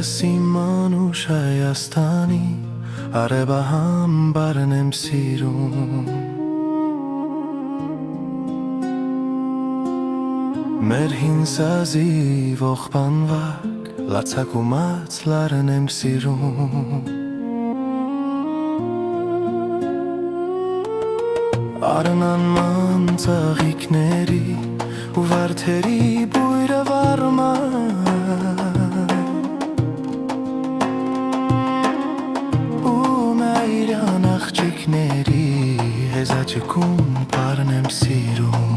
Ես իմ անուշ Հայաստանի արևահամբարն եմ սիրում Մեր հին սազի ողբանվակ լացակումած լարն եմ սիրում Արնանման ծաղիկների ու վարդերի բույրը վարման ու մայրյան աղջիկների հեզաճկում պարն եմ սիրում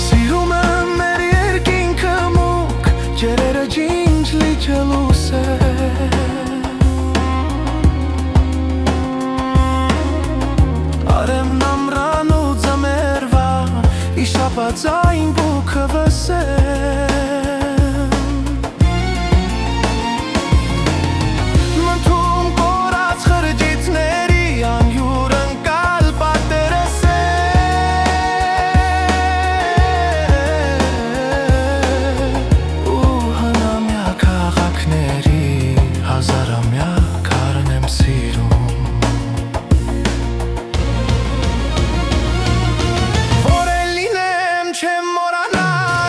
Սիրում եմ մեր երկինքը մուկ ջերերը ջինջ լիճը լուս է Արևն ամռան ու ձմեռվա իշապածային բուքը վսեմ Մթում կորած խրճիթների անյուր ընկալ պատերս է Ու հնամյա քաղաքների հազարամյա քարն եմ սիրում Չեմ մորանա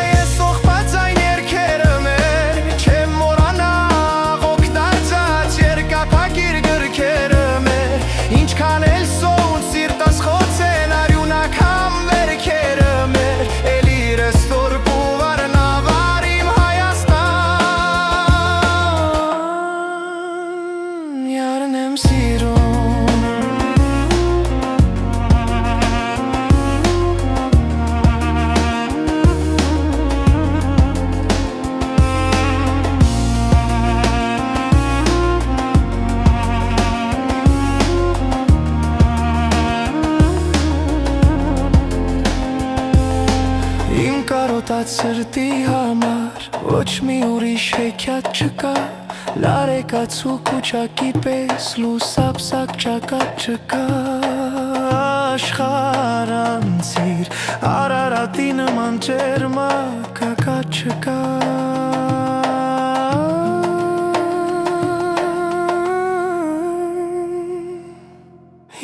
ես ողբածային երգերը մեր Չեմ մորանա ողդարձած երկափակիր գրքերը մեր Ինչքան էլ սոուն սիրտս խոցեն արյունաքամ վերքերը մեր Էլի ռեստորկ ու վարնավար իմ Հայաստան Յարն եմ սիրում Իմ կարոտած սրտի համար ոչ մի ուրիշ հեքիաթ չկա Լարեկաց ու կուչակի պես լուսապսակ ճակատ չկա Աշխարանցիր Արարատի նման ջերմակակատ չկա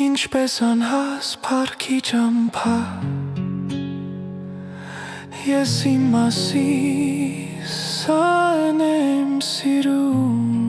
Ինչպես անհաս պարքի ճամփա Ես իմ մասիս սան եմ սիրում